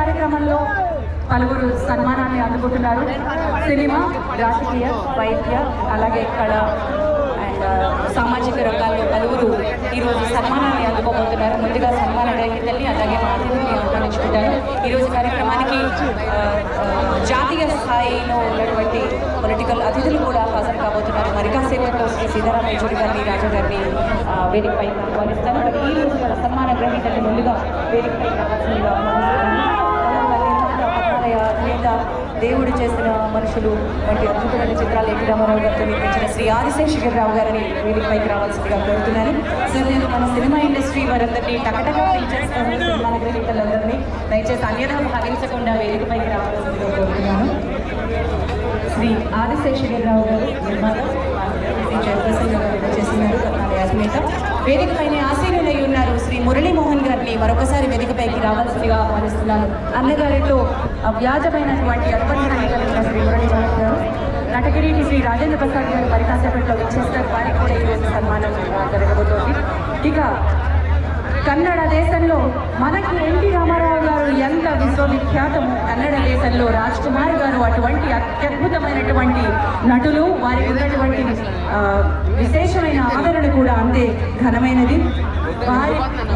కార్యక్రమంలో పలువురు సన్మానాన్ని అందుకుంటున్నారు. సినిమా, రాజకీయ, వైద్య, అలాగే కళ అండ్ సామాజిక రంగాల్లో పలువురు ఈరోజు సన్మానాన్ని అందుకోబోతున్నారు. ముందుగా సన్మాన గ్రహీతల్ని అలాగే మా అతిథుల్ని ఆహ్వానించుకుంటారు. ఈరోజు కార్యక్రమానికి జాతీయ స్థాయిలో ఉన్నటువంటి పొలిటికల్ అతిథులు కూడా హాజరు కాబోతున్నారు. మరి కాసేపట్లో శ్రీ సీతారాం యేచూరి గారిని, రాజా గారిని వేదికపై ఆహ్వానిస్తాను. మరి ఈ రోజు సన్మాన గ్రహీతల్ని ముందుగా వేదికపై రావాల్సిందిగా అధినేత, దేవుడు చేసిన మనుషులు వంటి అద్భుతమైన చిత్రాలు ఎన్టీ రామారావు గారితో నిర్మించిన శ్రీ ఆదిశేషగిరిరావు గారిని వేదికపైకి రావాల్సిందిగా కోరుతున్నాను. సార్, నేను మన సినిమా ఇండస్ట్రీ వారందరినీ టకటగా పిలిచేస్తాను. సినిమా గ్రహీతలందరినీ దయచేసి అన్యథా భావించకుండా వేదికపైకి రావాల్సిందిగా కోరుతున్నాను. శ్రీ ఆదిశేషగిరిరావు గారు నిర్మాత, శ్రీ చైర్పర్సన్ గారు చేస్తున్నారు, అధినేత. వేదికపైన ఆశీనులై ఉన్నారు శ్రీ మురళీమోహన్ గారిని మరొకసారి వేదికపైకి రావాల్సిందిగా ఆహ్వానిస్తున్నాను. అన్నగారితో వ్యాజమైనటువంటి అనుబంధాన్ని కలిగిన శ్రీ మురళీమోహన్ గారు, నటగిరికి శ్రీ రాజేంద్ర ప్రసాద్ గారు మరి కాసేపట్లో విచ్చేస్తారు. వారికి కూడా ఈరోజు సన్మానం జరగబోతోంది. ఇక కన్నడ దేశంలో మనకి ఎన్టీ రామారావు గారు ఎంత విశ్వవిఖ్యాతము, కన్నడ దేశంలో రాజ్ కుమార్ గారు అటువంటి అత్యద్భుతమైనటువంటి నటులు. వారికి ఉన్నటువంటి విశేషమైన ఆదరణ కూడా అంతే ఘనమైనది.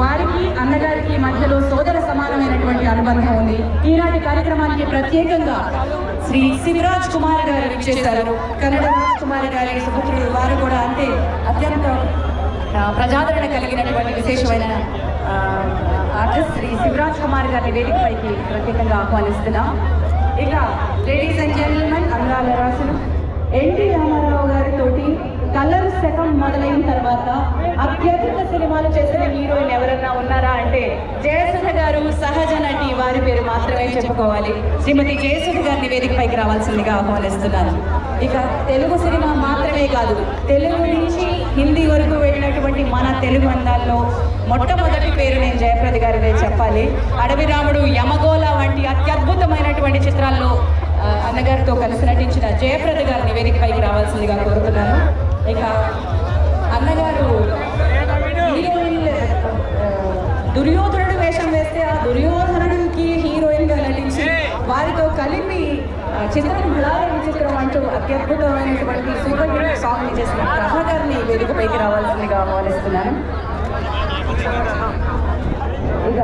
వారికి అన్నగారికి మధ్యలో సోదర సమానమైనటువంటి అనుబంధం ఉంది. ఈనాటి కార్యక్రమానికి ప్రత్యేకంగా శ్రీ శివరాజ్ కుమార్ గారు విచ్చేశారు. కన్నడ రాజ్ కుమార్ గారి సుపుత్రుడు. వారు కూడా అంతే అత్యంత ప్రజాదరణ కలిగినటువంటి విశేషమైన ఆర్టిస్ట్ శ్రీ శివరాజ్ కుమార్ గారిని వేదికపైకి ప్రత్యేకంగా ఆహ్వానిస్తున్నాం. ఇక లేడీస్ అండ్ జెంటిల్మెన్, అందాల రాసులు, ఎన్టీ రామారావు గారితో కలర్ శకం మొదలైన తర్వాత అత్యధిక సినిమాలు చేసిన హీరోయిన్ ఎవరన్నా ఉన్నారా అంటే జయసుధ గారు, సహజ నటి, వారి పేరు మాత్రమే చెప్పుకోవాలి. శ్రీమతి జయసుధ గారిని వేదికపైకి రావాల్సిందిగా ఆహ్వానిస్తున్నాను. ఇక తెలుగు సినిమా మాత్రమే కాదు, తెలుగు నుంచి హిందీ వరకు వెళ్ళినటువంటి మన తెలుగు అందాల్లో మొట్టమొదటి పేరు నేను జయప్రద గారిదే చెప్పాలి. అడవి రాముడు, యమగోళ వంటి అత్యద్భుతమైనటువంటి చిత్రాల్లో అన్నగారితో కలిసి నటించిన జయప్రద గారిని వేదికపైకి రావాల్సిందిగా కోరుతున్నాను. ఇక అన్నగారు హీరోయిన్ దుర్యోధనుడు వేషం వేస్తే ఆ దుర్యోధనుడికి హీరోయిన్గా నటించి వారితో కలిపి చిత్రం బులారే చిత్రం అంటూ అత్యద్భుతమైనటువంటి సూపర్ హిట్ సాంగ్ని చేసిన ప్రభా గారిని వేదికపైకి రావాల్సిందిగా ఆహ్వానిస్తున్నాను. ఇక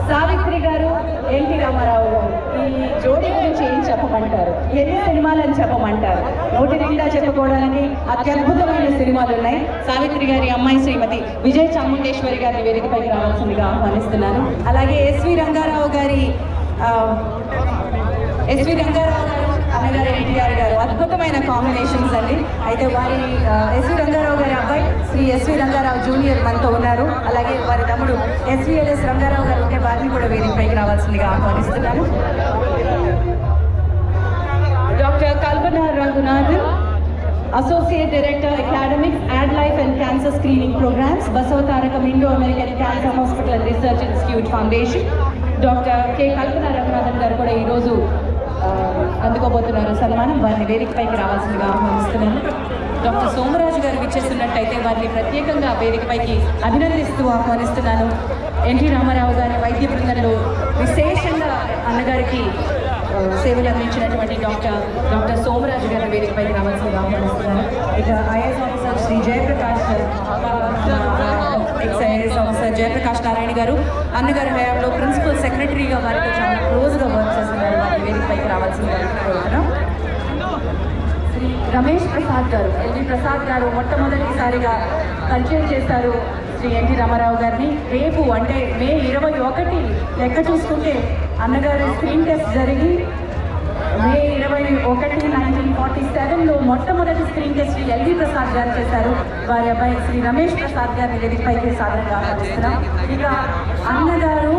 సావిత్రి గారు, ఎన్టీ రామారావు గారు, ఈ జోడీ గురించి ఏం చెప్పమంటారు, ఎన్ని సినిమాలని చెప్పమంటారు? నోటి నిండా చెప్పుకోవడానికి అత్యద్భుతమైన సినిమాలు ఉన్నాయి. సావిత్రి గారి అమ్మాయి శ్రీమతి విజయ చాముండేశ్వరి గారిని వేదికపైకి రావాల్సిందిగా ఆహ్వానిస్తున్నాను. అలాగే ఎస్వి రంగారావు గారు, అన్నగారు ఎన్టీఆర్ గారు, అద్భుతమైన కాంబినేషన్స్ అండి. అయితే వారి ఎస్వి రంగారావు గారి అబ్బాయి శ్రీ ఎస్వి రంగారావు జూనియర్ మనతో ఉన్నారు. అలాగే వారి తమ్ముడు ఎస్విఎల్ఎస్ రంగారావు గారు ఉంటే వారిని కూడా వేదికపైకి రావాల్సిందిగా ఆహ్వానిస్తున్నాను. Doctor Kalpana Ranganathan, associate director academics, యాడ్ life and cancer screening programmes, Basavatarakam Indo American cancer hospital and research institute foundation. Doctor K Kalpana Ranganathan garu కూడా ఈరోజు అందుకోబోతున్నారు సన్మానం. వారిని వేదికపైకి రావాల్సిందిగా ఆహ్వానిస్తున్నాను. డాక్టర్ సోమరాజు గారు విచ్చేస్తున్నట్టయితే వారిని ప్రత్యేకంగా వేదికపైకి అభినందిస్తూ ఆహ్వానిస్తున్నాను. ఎన్టీ రామారావు గారి వైద్య బృందంలో విశేషంగా అన్నగారికి సేవలు అందించినటువంటి డాక్టర్ సోమరాజు గారి వేదికపైకి రావాల్సిందిగా ఆహ్వానిస్తున్నాను. ఇక IAS officer Shri Jayaprakash, ex IAS officer Jayaprakash Narayana గారు అన్నగారి హయాంలో ప్రిన్సిపల్ సెక్రటరీగా వారితో చాలా క్లోజ్గా వర్క్ చేస్తున్నారు. వారి వేదికపైకి రావాల్సిందిగా కోరుతున్నాం. శ్రీ రమేష్ ప్రసాద్ గారు, ఎల్వి ప్రసాద్ గారు మొట్టమొదటిసారిగా పరిచయం చేస్తారు శ్రీ ఎన్టీ రామారావు గారిని. రేపు అంటే మే 21 లెక్క చూసుకుంటే అన్నగారు స్క్రీన్ టెస్ట్ జరిగి మే 21, 1947లో మొట్టమొదటి స్క్రీన్ టెస్ట్ ఎల్వి ప్రసాద్ గారు చేశారు. వారి అబ్బాయి శ్రీ రమేష్ ప్రసాద్ గారిని వేదికపైకి సాధనగా ఆహ్వానిస్తున్నాం. ఇక అన్నగారు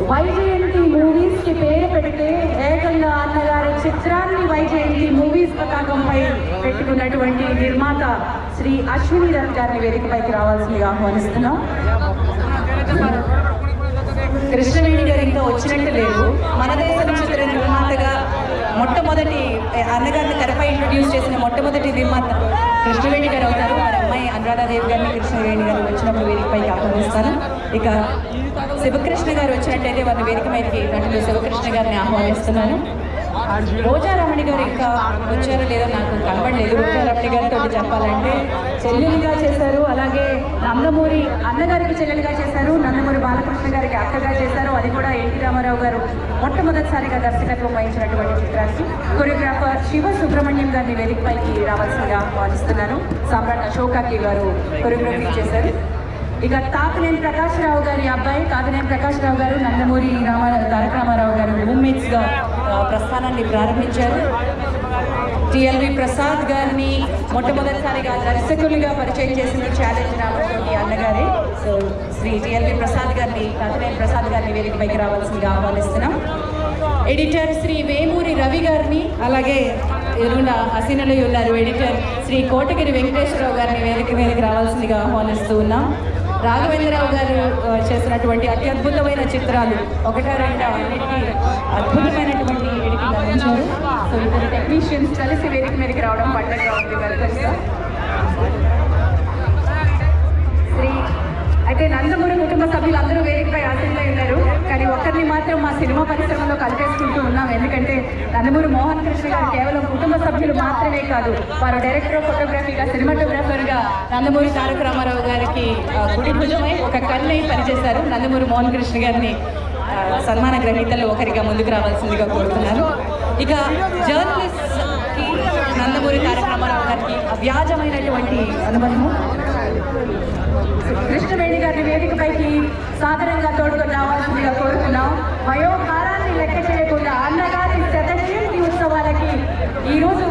వైజయంతి మూవీస్కి పేరు పెడితే ఏకంగా అన్నగారి చిత్రాన్ని వైజయంతి మూవీస్ పతాకంపై పెట్టుకున్నటువంటి నిర్మాత శ్రీ అశ్విని దత్ గారిని వేదికపైకి రావాల్సిందిగా ఆహ్వానిస్తున్నాం. కృష్ణవేణి గారు ఇంకా వచ్చినట్టు లేదు. మన దేశం చిత్ర నిర్మాతగా మొట్టమొదటి అన్నగారిని తెరపై ఇంట్రొడ్యూస్ చేసిన మొట్టమొదటి నిర్మాత కృష్ణవేణి గారు అవుతారు. వారి అమ్మాయి అనురాధాదేవి గారిని కృష్ణవేణి గారు వచ్చినప్పుడు వేదికపైకి ఆహ్వానిస్తారు. ఇక శివకృష్ణ గారు వచ్చినట్టయితే వారిని వేదిక మీదకి నటులు శివకృష్ణ గారిని ఆహ్వానిస్తున్నాను. రోజారమణి గారు ఇంకా వచ్చారో లేదో నాకు కనబడలేదు. రోజారమణి గారితో చెప్పాలంటే చెల్లెలుగా చేశారు, అలాగే నందమూరి అన్నగారికి చెల్లెలుగా చేశారు, నందమూరి బాలకృష్ణ గారికి అక్కగా చేశారు. అది కూడా ఎన్టీ రామారావు గారు మొట్టమొదటిసారిగా దర్శకత్వం వహించినటువంటి చిత్రానికి. కొరియోగ్రాఫర్ శివ సుబ్రహ్మణ్యం గారిని వేదికపైకి రావాల్సిందిగా ఆహ్వానిస్తున్నాను. సామ్రాట్ అశోకాకి గారు కొరియోగ్రఫీ చేశారు. ఇక తాతినేని ప్రకాశ్రావు గారి అబ్బాయి తాతినేని ప్రకాశ్రావు గారు నందమూరి తారక రామారావు గారు రూమ్మేట్స్గా ప్రస్థానాన్ని ప్రారంభించారు. టిఎల్వి ప్రసాద్ గారిని మొట్టమొదటిసారిగా దర్శకులుగా పరిచయం చేసింది ఛాలెంజ్ రామతోటి అన్నగారే. సో శ్రీ టిఎల్వి ప్రసాద్ గారిని తాతినేని ప్రసాద్ గారిని వేదికపైకి రావాల్సిందిగా ఆహ్వానిస్తున్నాం. ఎడిటర్ శ్రీ వేమూరి రవి గారిని, అలాగే ఎరువుల హసీనలు ఉన్నారు ఎడిటర్ శ్రీ కోటగిరి వెంకటేశ్వరరావు గారిని వేదిక మీదకి రావాల్సిందిగా ఆహ్వానిస్తూ ఉన్నాం. రాఘవేంద్రరావు గారు చేసినటువంటి అత్యద్భుతమైన చిత్రాలు ఒకటా రెండా అన్నిటికీ అద్భుతమైనటువంటి ఎడిటింగ్ అందించారు. సో ఇద్దరు టెక్నీషియన్స్ కలిసి వేదిక మీదకి రావడం పండుగ ఉంది. Welcome sir. శ్రీ అయితే నందమూరి కుటుంబ సభ్యులు అందరూ వేదికపై ఆసీనులై ఉన్నారు. కానీ ఒక్కరిని మాత్రం మా సినిమా పరిశ్రమలో కలిపేసుకుంటూ ఉన్నాం. ఎందుకంటే నందమూరి మోహన్ కృష్ణ గారు కేవలం కుటుంబ సభ్యులు మాత్రమే కాదు, వారు డైరెక్టర్ ఆఫ్ ఫోటోగ్రఫీగా, సినిమాటోగ్రాఫర్గా నందమూరి తారక రామారావు గారికి గుడి భుజమై ఒక కన్నై పనిచేశారు. నందమూరి మోహన్ కృష్ణ గారిని సన్మాన గ్రహీతల్లో ఒకరిగా ముందుకు రావాల్సిందిగా కోరుతున్నారు. ఇక జర్నలిస్ట్కి నందమూరి తారక రామారావు గారికి అవ్యాజమైనటువంటి అనుబంధము. కృష్ణవేణి గారిని వేదికపైకి సాధారణంగా తోడుకొని రావాల్సిందిగా కోరుతున్నాం. వయోభారాన్ని లెక్క చేయకుండా అన్నగారి శతజయంతి ఉత్సవాలకి ఈరోజు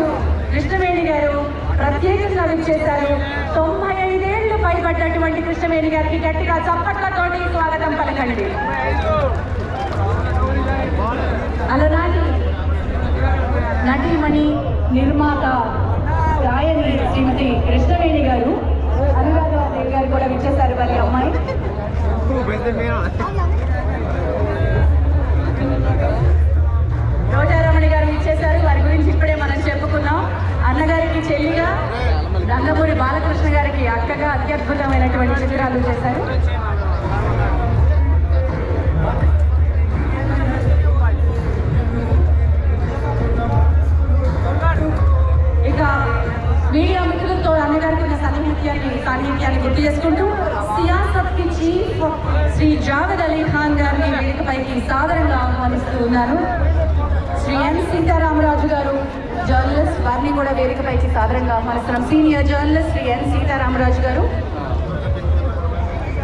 కృష్ణవేణి గారు ప్రత్యేకంగా విచ్చేశారు. 95 ఏళ్ళు పైబడ్డటువంటి కృష్ణవేణి గారికి గట్టిగా చప్పట్లతోటి స్వాగతం పలకండి. అలనాటి నటీమణి నిర్మాత గాయని శ్రీమతి కృష్ణవేణి గారు, అనురాధదేవి గారు కూడా విచ్చేశారు. వారి అమ్మాయి రోజారమణి గారు విచ్చేశారు. వారి గురించి ఇప్పుడే మనం చెప్పుకున్నాం. అన్నగారికి చెల్లిగా, నందమూరి బాలకృష్ణ గారికి అక్కగా అత్యద్భుతమైనటువంటి చిత్రాలు చేశారు. ఇక మీడియా మిత్రులతో అన్నగారికి ఉన్న సాన్నిధ్యాన్ని గుర్తు చేసుకుంటూ సియాసత్ కి చీఫ్ శ్రీ జావేద్ అలీ ఖాన్ గారిని వేదికపైకి సాదరంగా ఆహ్వానిస్తూ ఉన్నారు. శ్రీ ఎన్ సీతారామరాజు గారు జర్నలిస్ట్, వారిని కూడా వేదికపైకి సాదరంగా ఆహ్వానిస్తున్నాం. సీనియర్ జర్నలిస్ట్ శ్రీ ఎన్ సీతారామరాజు గారు,